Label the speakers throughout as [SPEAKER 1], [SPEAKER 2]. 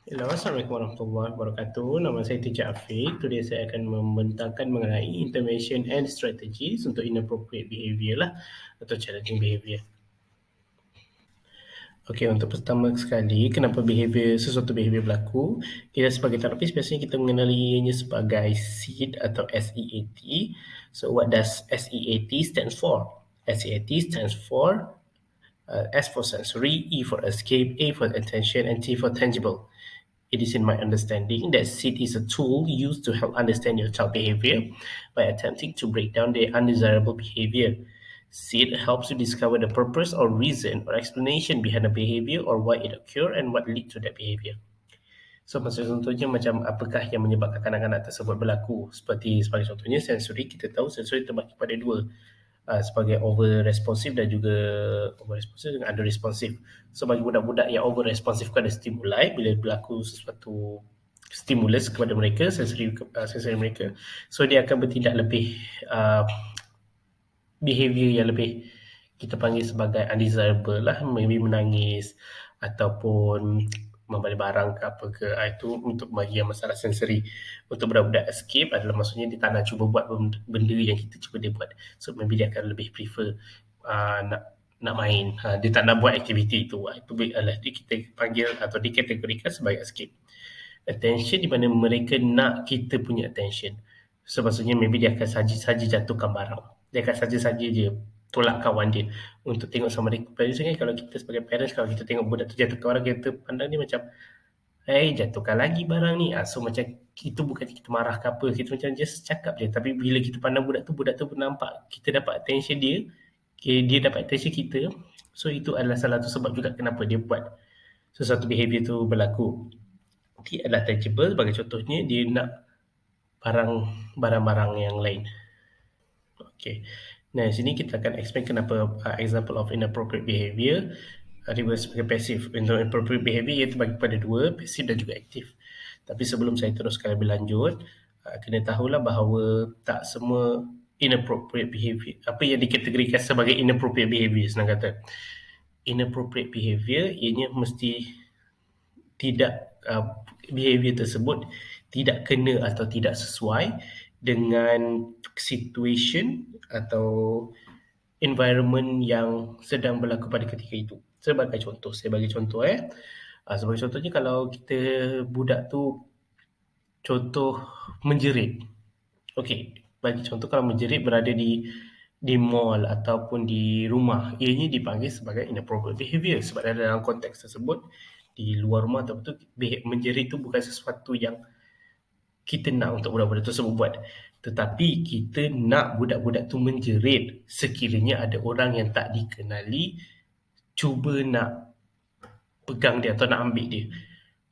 [SPEAKER 1] Hello, Assalamualaikum warahmatullahi wabarakatuh. Nama saya Teacher Afiq. Today saya akan membentangkan mengenai intervention and strategies untuk inappropriate behavior lah atau challenging behavior. Okey, untuk pertama sekali, kenapa sesuatu behavior berlaku? Kita sebagai terapis biasanya kita mengenalinya sebagai SEAT atau SEAT. So what does SEAT stands for? SEAT stands for S for sensory, E for escape, A for attention, and T for tangible. It is in my understanding that SEAT is a tool used to help understand your child behavior by attempting to break down their undesirable behavior. SEAT helps you discover the purpose or reason or explanation behind a behavior or why it occurred and what lead to that behavior. So maksud contohnya macam apakah yang menyebabkan kanak-kanak tersebut berlaku. Sebagai contohnya sensori, kita tahu sensori terbagi pada dua. Sebagai over responsive dan juga over responsive dengan under responsive. So bagi budak-budak yang over responsive kepada stimuli, bila berlaku sesuatu stimulus kepada mereka, sensori mereka, so dia akan bertindak lebih behavior yang lebih kita panggil sebagai undesirable lah, maybe menangis ataupun membalik barang ke apa ke. Itu untuk bagi yang masalah sensori. Untuk budak-budak escape adalah maksudnya dia tak nak cuba buat benda yang kita cuba dia buat. So maybe dia akan lebih prefer nak main. Dia tak nak buat aktiviti itu. Itu adalah kita panggil atau dikategorikan sebagai escape. Attention di mana mereka nak kita punya attention. So maksudnya maybe dia akan saja-saja jatuhkan barang. Dia akan saja-saja je tolak kawan dia untuk tengok sama dia. Biasanya kalau kita sebagai parents, kalau kita tengok budak tu jatuhkan barang, kita pandang dia macam, hey, jatuhkan lagi barang ni. So macam itu bukan kita marah ke apa, kita macam just cakap je. Tapi bila kita pandang budak tu nampak kita dapat attention dia, dia dapat attention kita. So itu adalah salah satu sebab juga kenapa dia buat sesuatu behavior tu berlaku. Dia adalah tangible, bagi contohnya dia nak barang-barang yang lain. Okay. Nah, sini kita akan explain kenapa example of inappropriate behavior reverse sebagai passive. Untuk inappropriate behavior iaitu bagi pada dua, passive dan juga aktif. Tapi sebelum saya teruskan lebih lanjut, kena tahulah bahawa tak semua inappropriate behavior, apa yang dikategorikan sebagai inappropriate behavior, senang kata, inappropriate behavior ianya mesti tidak behavior tersebut tidak kena atau tidak sesuai dengan situation atau environment yang sedang berlaku pada ketika itu. Sebagai contoh, saya bagi contoh sebagai contohnya kalau kita budak tu contoh menjerit. Okey, bagi contoh kalau menjerit berada di mall ataupun di rumah, ianya dipanggil sebagai inappropriate behavior sebab dalam konteks tersebut di luar rumah atau betul menjerit itu bukan sesuatu yang kita nak untuk budak-budak tersebut buat, tetapi kita nak budak-budak tu menjerit sekiranya ada orang yang tak dikenali cuba nak pegang dia atau nak ambil dia.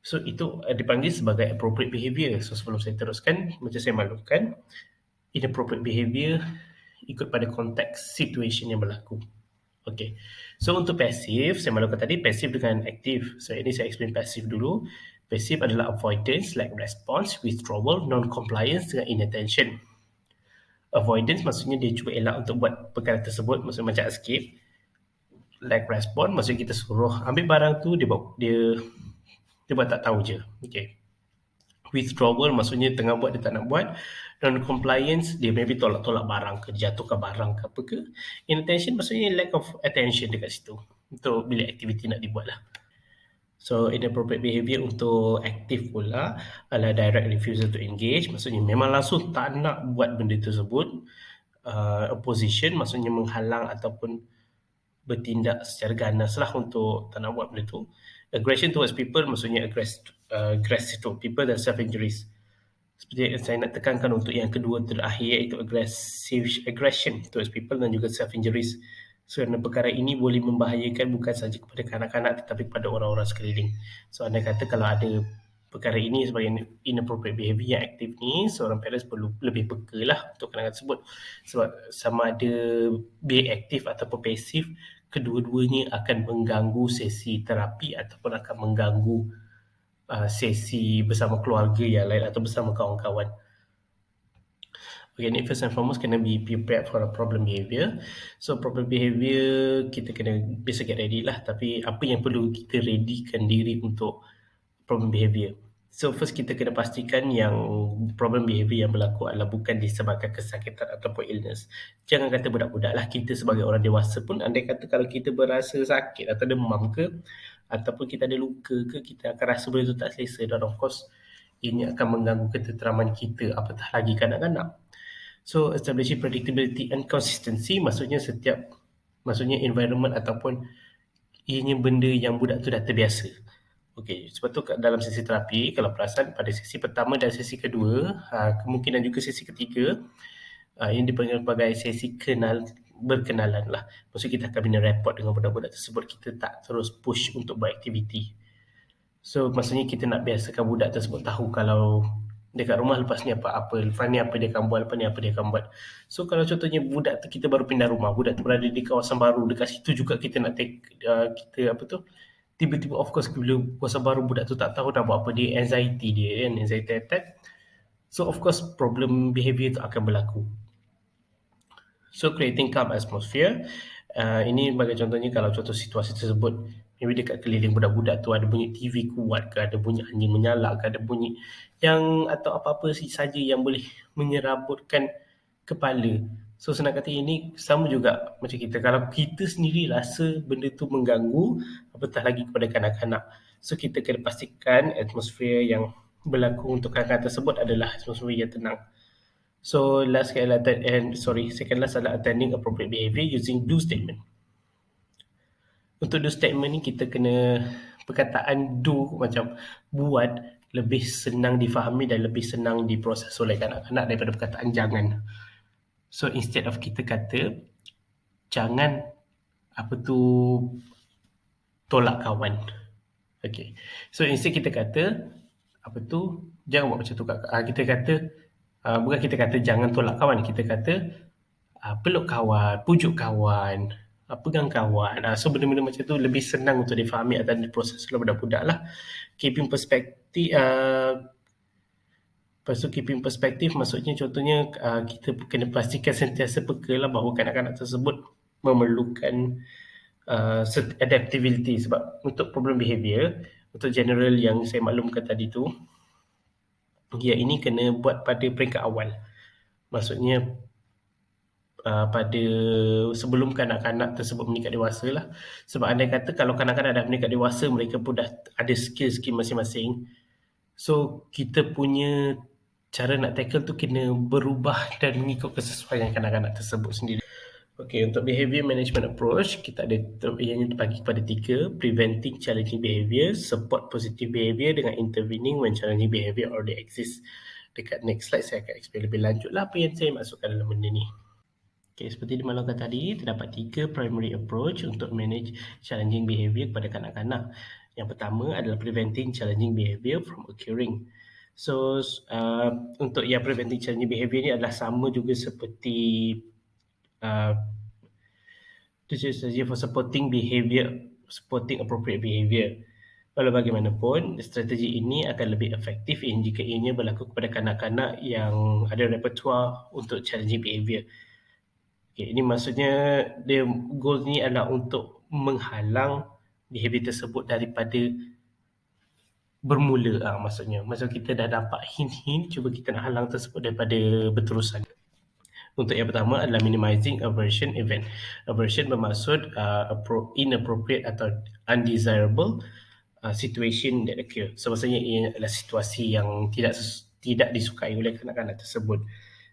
[SPEAKER 1] So itu dipanggil sebagai appropriate behavior. So sebelum saya teruskan, macam saya maklumkan, inappropriate behavior ikut pada konteks situation yang berlaku. Okay. So untuk passive, saya maklumkan tadi passive dengan aktif. So ini saya explain passive dulu. Passive adalah avoidance, like response, withdrawal, non-compliance dengan inattention. Avoidance maksudnya dia cuba elak untuk buat perkara tersebut, maksudnya macam escape. Like response maksudnya kita suruh ambil barang tu, dia buat tak tahu je. Okay. Withdrawal maksudnya tengah buat dia tak nak buat. Non-compliance dia maybe tolak-tolak barang ke, jatuhkan barang ke apa ke. Inattention maksudnya lack of attention dekat situ untuk bila aktiviti nak dibuat lah. So inappropriate behavior untuk aktif pula adalah direct refusal to engage, maksudnya memang langsung tak nak buat benda tersebut. Opposition maksudnya menghalang ataupun bertindak secara ganas lah untuk tak nak buat benda tu. Aggression towards people maksudnya aggressive to people dan self-injuries. Seperti yang saya nak tekankan untuk yang kedua terakhir iaitu aggression towards people dan juga self-injuries. So kerana perkara ini boleh membahayakan bukan sahaja kepada kanak-kanak tetapi kepada orang-orang sekeliling. So anda kata kalau ada perkara ini sebagai inappropriate behavior yang aktif ni, seorang parents perlu lebih peka lah untuk kanak-kanak tersebut. Sebab sama ada be aktif ataupun pasif, kedua-duanya akan mengganggu sesi terapi ataupun akan mengganggu sesi bersama keluarga yang lain atau bersama kawan-kawan. Okay, ni first and foremost kena be prepared for a problem behavior. So problem behavior kita kena biasa get ready lah, tapi apa yang perlu kita readykan diri untuk problem behavior. So first kita kena pastikan yang problem behavior yang berlaku adalah bukan disebabkan kesakitan ataupun illness. Jangan kata budak-budak lah, kita sebagai orang dewasa pun andai kata kalau kita berasa sakit atau demam ke, ataupun kita ada luka ke, kita akan rasa benda tu tak selesa, dan of course ini akan mengganggu ketenteraman kita, apatah lagi kanak-kanak. So establishing predictability and consistency maksudnya environment ataupun ianya benda yang budak tu dah terbiasa. Okey, sebab tu dalam sesi terapi, kalau perasan pada sesi pertama dan sesi kedua, kemungkinan juga sesi ketiga, yang dipanggil sebagai sesi berkenalan lah. Maksud kita akan bina rapport dengan budak-budak tersebut, kita tak terus push untuk buat aktiviti. So maksudnya kita nak biasakan budak tersebut tahu kalau dekat rumah lepas ni apa-apa, lepas ni apa dia akan buat, lepas ni apa dia akan buat. So kalau contohnya budak tu kita baru pindah rumah, budak tu berada di kawasan baru, dekat situ juga kita nak tiba-tiba of course bila kawasan baru budak tu tak tahu nak buat apa, dia anxiety attack. So of course problem behavior tu akan berlaku. So creating calm atmosphere, ini bagi contohnya kalau contoh situasi tersebut, maybe dekat keliling budak-budak tu ada bunyi TV kuat ke, ada bunyi anjing menyalak ke, ada bunyi yang atau apa-apa saja yang boleh menyerabutkan kepala. So senang kata ini sama juga macam kita, kalau kita sendiri rasa benda tu mengganggu, apatah lagi kepada kanak-kanak. So kita kena pastikan atmosfer yang berlaku untuk kanak-kanak tersebut adalah atmosfer yang tenang. So second last adalah attending appropriate behavior using do statement. Untuk do statement ni kita kena perkataan do macam buat lebih senang difahami dan lebih senang diproses oleh kanak-kanak daripada perkataan jangan. So instead of kita kata jangan tolak kawan. Okay. So instead kita kata jangan buat macam tu. Kita kata bukan kita kata jangan tolak kawan, kita kata peluk kawan, pujuk kawan, pegang kawan. So benda-benda macam tu lebih senang untuk difahami atau diproses oleh budak-budak lah. Keeping perspektif maksudnya contohnya kita kena pastikan sentiasa peka lah bahawa kanak-kanak tersebut memerlukan adaptability, sebab untuk problem behavior, untuk general yang saya maklumkan tadi tu, ini kena buat pada peringkat awal. Maksudnya pada sebelum kanak-kanak tersebut meningkat dewasa lah. Sebab andai kata kalau kanak-kanak dah meningkat dewasa, mereka pun dah ada skill-skill masing-masing. So kita punya cara nak tackle tu kena berubah dan mengikut kesesuaian kanak-kanak tersebut sendiri. Okay, untuk behavior management approach, kita ada yang terbagi kepada 3: preventing challenging behavior, support positive behavior dengan intervening when challenging behavior already exists. Dekat next slide saya akan explain lebih lanjut lah apa yang saya masukkan dalam benda ni. Okay, seperti dimaklumkan tadi, terdapat 3 primary approach untuk manage challenging behavior kepada kanak-kanak. Yang pertama adalah preventing challenging behavior from occurring. So untuk yang preventing challenging behavior ni adalah sama juga seperti strategi for supporting appropriate behavior. Walau bagaimanapun, strategi ini akan lebih efektif jika ianya berlaku kepada kanak-kanak yang ada repertoire untuk challenging behavior. Okay, ini maksudnya goal ni adalah untuk menghalang behavior tersebut daripada bermula. Maksudnya kita dah dapat hint-hint, cuba kita nak halang tersebut daripada berterusan. Untuk yang pertama adalah minimizing aversion event. Aversion bermaksud inappropriate atau undesirable situation that occur. So maksudnya ia adalah situasi yang tidak disukai oleh kanak-kanak tersebut.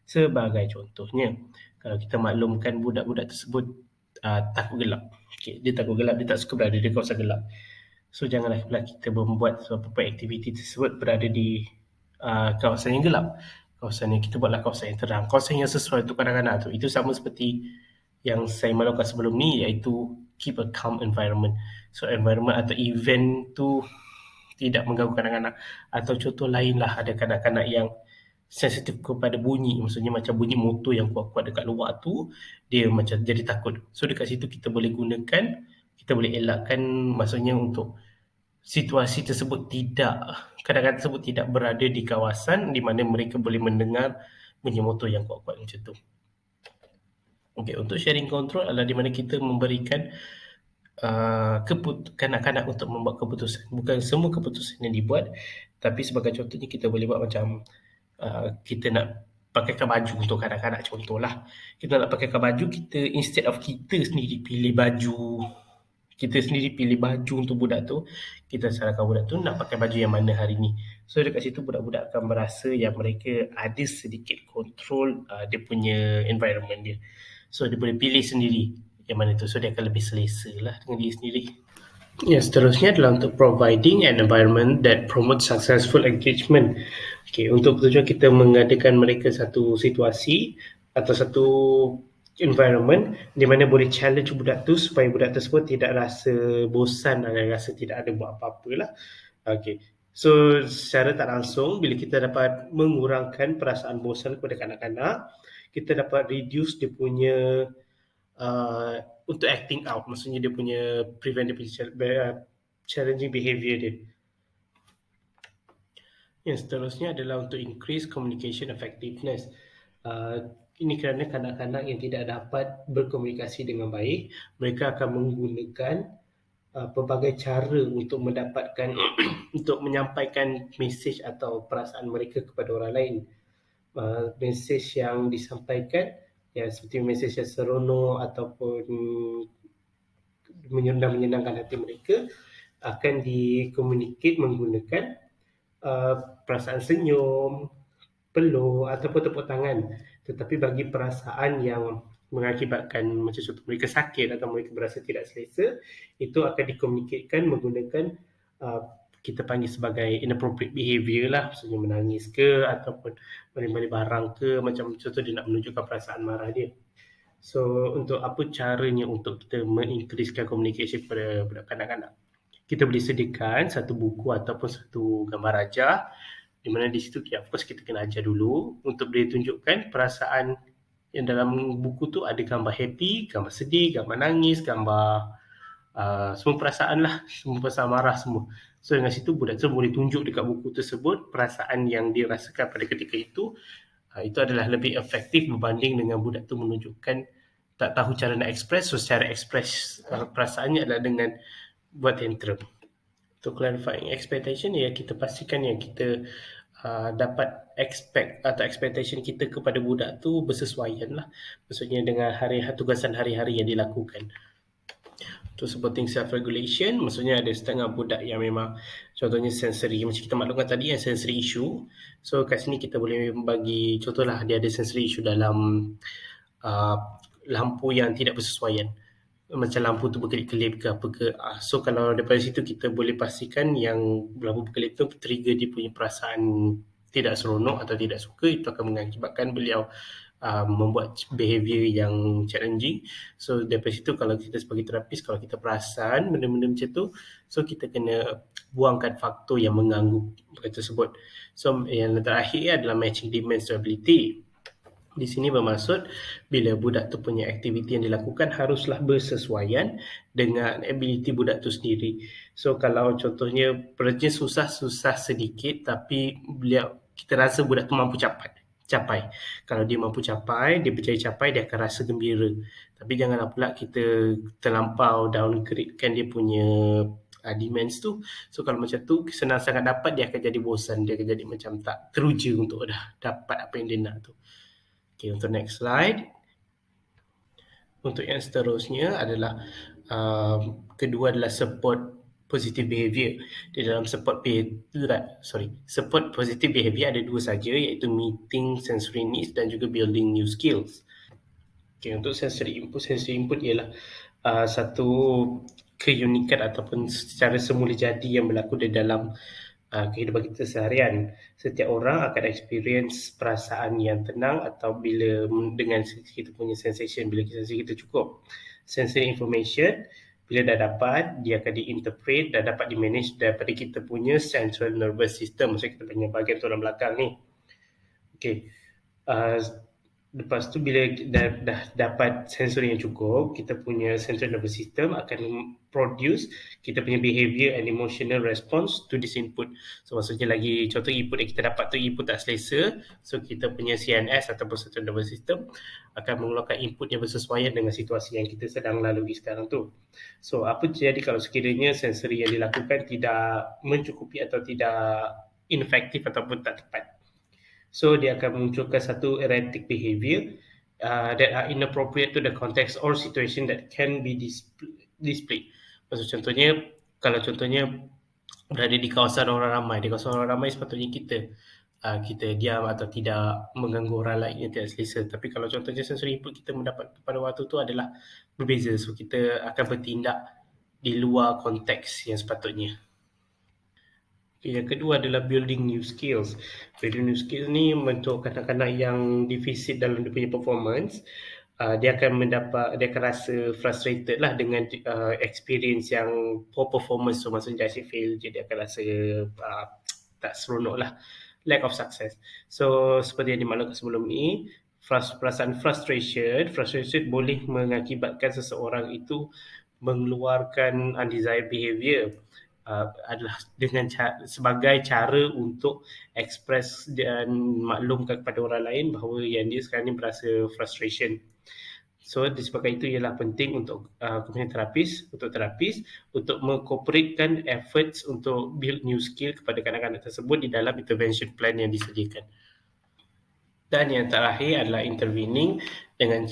[SPEAKER 1] Sebagai contohnya, kalau kita maklumkan budak-budak tersebut takut gelap. Okay, dia takut gelap, dia tak suka berada di kawasan gelap. So janganlah pula kita membuat suatu aktiviti tersebut berada di kawasan yang gelap. Kawasan yang kita buatlah kawasan yang terang, kawasan yang sesuai untuk kanak-kanak tu. Itu sama seperti yang saya maklumkan sebelum ni, iaitu keep a calm environment. So environment atau event tu tidak mengganggu kanak-kanak. Atau contoh lain lah, ada kanak-kanak yang sensitif kepada bunyi, maksudnya macam bunyi motor yang kuat-kuat dekat luar tu, dia macam jadi takut. So dekat situ kita boleh elakkan, maksudnya untuk situasi tersebut kanak-kanak tersebut tidak berada di kawasan di mana mereka boleh mendengar bunyi motor yang kuat-kuat macam tu. Okay, untuk sharing control adalah di mana kita memberikan kanak-kanak untuk membuat keputusan. Bukan semua keputusan yang dibuat, tapi sebagai contohnya kita boleh buat macam kita nak pakaikan baju untuk kanak-kanak, contohlah. Kita nak pakaikan baju, kita instead of kita sendiri pilih baju, kita sendiri pilih baju untuk budak tu, kita sarankan budak tu nak pakai baju yang mana hari ni. So dekat situ budak-budak akan merasa yang mereka ada sedikit kontrol dia punya environment dia. So dia boleh pilih sendiri yang mana tu. So dia akan lebih selesa lah dengan diri sendiri. Yang seterusnya adalah untuk providing an environment that promotes successful engagement. Okay, untuk tujuan kita mengadakan mereka satu situasi atau satu environment di mana boleh challenge budak tu supaya budak tersebut tidak rasa bosan dan rasa tidak ada buat apa-apa lah. Okay. So secara tak langsung bila kita dapat mengurangkan perasaan bosan kepada kanak-kanak, kita dapat reduce dia punya untuk acting out, maksudnya dia punya prevent dia punya challenging behaviour dia. Yang seterusnya adalah untuk increase communication effectiveness. Ini kerana kanak-kanak yang tidak dapat berkomunikasi dengan baik, mereka akan menggunakan pelbagai cara untuk mendapatkan untuk menyampaikan mesej atau perasaan mereka kepada orang lain. Mesej yang disampaikan ya seperti mesej yang seronok ataupun menyenangkan hati mereka akan dikomunikasi menggunakan perasaan senyum, peluk ataupun tepuk tangan. Tetapi bagi perasaan yang mengakibatkan macam contoh mereka sakit atau mereka berasa tidak selesa, itu akan dikomunikasikan menggunakan kita panggil sebagai inappropriate behaviour lah, maksudnya menangis ke ataupun merimali barang ke, macam contoh dia nak menunjukkan perasaan marah dia. So untuk apa caranya untuk kita mengincreasekan komunikasi kepada budak kanak-kanak? Kita boleh sediakan satu buku ataupun satu gambar rajah di mana di situ of course kita kena ajar dulu untuk boleh tunjukkan perasaan yang dalam buku tu ada gambar happy, gambar sedih, gambar nangis, gambar semua perasaan lah, semua perasaan marah semua. So dengan situ budak tu boleh tunjuk dekat buku tersebut perasaan yang dia rasakan pada ketika itu. Itu adalah lebih efektif berbanding dengan budak tu menunjukkan tak tahu cara nak express. So secara express perasaannya adalah dengan buat tantrum. Untuk clarifying expectation, ya kita pastikan yang kita dapat expect atau expectation kita kepada budak tu bersesuaian lah. Maksudnya dengan tugasan hari-hari yang dilakukan. To supporting self-regulation, maksudnya ada setengah budak yang memang contohnya sensory, macam kita maklumkan tadi yang sensory issue. So kat sini kita boleh bagi contohlah dia ada sensory issue dalam lampu yang tidak bersesuaian. Macam lampu tu berkelip-kelip ke apa ke. So kalau daripada situ kita boleh pastikan yang lampu berkelip tu trigger dia punya perasaan tidak seronok atau tidak suka, itu akan mengakibatkan beliau membuat behaviour yang challenging. So daripada situ kalau kita sebagai terapis, kalau kita perasan benda-benda macam tu, so kita kena buangkan faktor yang mengganggu tersebut. So yang terakhir adalah matching demands to ability. Di sini bermaksud bila budak tu punya aktiviti yang dilakukan haruslah bersesuaian dengan ability budak tu sendiri. So kalau contohnya projek susah-susah sedikit tapi kita rasa budak tu mampu capai. Kalau dia mampu capai, dia berjaya capai, dia akan rasa gembira. Tapi janganlah pula kita terlampau downgradekan dia punya demands tu. So kalau macam tu senang sangat dapat, dia akan jadi bosan, dia akan jadi macam tak teruja untuk dah dapat apa yang dia nak tu. Okay, untuk next slide. Untuk yang seterusnya adalah kedua adalah support positive behavior. Di dalam support positive behavior ada dua saja, iaitu meeting sensory needs dan juga building new skills. Okay, untuk sensory input ialah satu keunikan ataupun secara semula jadi yang berlaku di dalam kehidupan kita seharian. Setiap orang akan experience perasaan yang tenang atau bila dengan kita punya sensation, bila sensasi kita cukup. Sensory information bila dah dapat, dia akan diinterpret dan dapat dimanage daripada kita punya central nervous system, maksudnya kita punya bahagian tulang belakang ni. Okay. Lepas tu bila dah dapat sensori yang cukup, kita punya central nervous system akan produce kita punya behavior and emotional response to this input. So maksudnya lagi contoh input yang kita dapat tu input tak selesa, so kita punya CNS ataupun central nervous system akan mengeluarkan input yang bersesuaian dengan situasi yang kita sedang lalui sekarang tu. So apa jadi kalau sekiranya sensori yang dilakukan tidak mencukupi atau tidak inefektif ataupun tak tepat? So dia akan munculkan satu erratic behavior that are inappropriate to the context or situation that can be displayed. Maksud contohnya, kalau contohnya berada di kawasan orang ramai, di kawasan orang ramai sepatutnya kita diam atau tidak mengganggu orang lain yang tidak selesa. Tapi kalau contohnya sensory input kita mendapat pada waktu itu adalah berbeza, so kita akan bertindak di luar konteks yang sepatutnya. Yang kedua adalah building new skills. Building new skills ni untuk kanak-kanak yang defisit dalam dia punya performance, dia akan rasa frustrated lah dengan experience yang poor performance. So maksudnya asyik fail je, dia akan rasa tak seronok lah, lack of success. So seperti yang dimaklumkan sebelum ni, perasaan frustration boleh mengakibatkan seseorang itu mengeluarkan undesired behavior, adalah sebagai cara untuk express dan maklumkan kepada orang lain bahawa yang dia sekarang ni berasa frustration. So disebabkan itu ialah penting untuk terapis untuk mengkorporatkan efforts untuk build new skill kepada kanak-kanak tersebut di dalam intervention plan yang disediakan. Dan yang terakhir adalah intervening dengan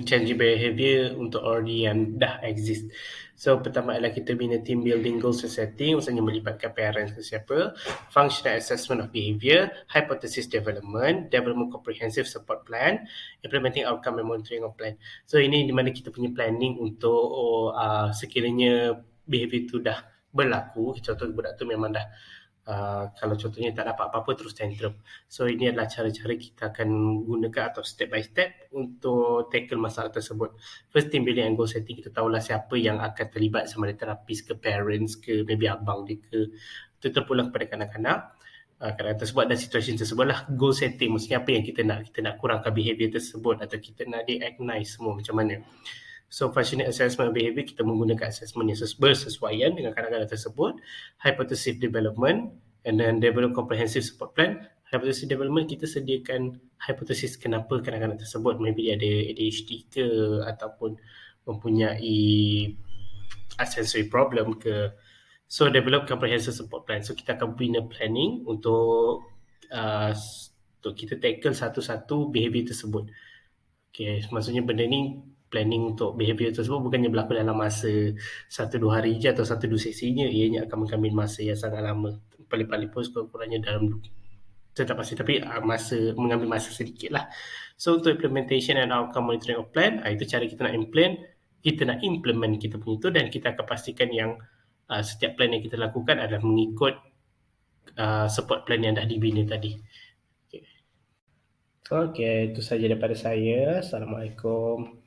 [SPEAKER 1] changing behavior untuk already yang dah exist. So pertama adalah kita bina team building goals and setting, maksudnya melibatkan parents ke siapa, functional assessment of behavior, hypothesis development comprehensive support plan, implementing outcome and monitoring of plan. So ini di mana kita punya planning untuk sekiranya behavior itu dah berlaku, contoh budak tu memang dah kalau contohnya tak dapat apa-apa terus tantrum. So ini adalah cara-cara kita akan gunakan atau step by step untuk tackle masalah tersebut. First, team building and goal setting, kita tahulah siapa yang akan terlibat, sama ada terapis ke parents ke maybe abang dia ke, itu terpulang kepada kanak-kanak. Kanak-kanak tersebut dan situasi tersebut lah goal setting, maksudnya apa yang kita nak kurangkan behavior tersebut atau kita nak diagnose semua macam mana. So functional assessment behavior, kita menggunakan assessment yang bersesuaian dengan kanak-kanak tersebut. Hypothesis development and then develop comprehensive support plan. Hypothesis development, kita sediakan hipotesis kenapa kanak-kanak tersebut, maybe dia ada ADHD ke ataupun mempunyai sensory problem ke. So develop comprehensive support plan. So kita akan bina planning untuk kita tackle satu-satu behavior tersebut. Okay, maksudnya benda ni planning untuk behavior tersebut bukannya berlaku dalam masa 1-2 hari je atau 1-2 sesinya, ianya akan mengambil masa yang sangat lama. Paling-paling pun kurang-kurangnya dalam saya tak pasti, tapi mengambil masa sedikit lah. So untuk implementation and outcome monitoring of plan, itu cara kita nak implement kita punya itu, dan kita akan pastikan yang setiap plan yang kita lakukan adalah mengikut support plan yang dah dibina tadi. Okay, itu saja daripada saya. Assalamualaikum.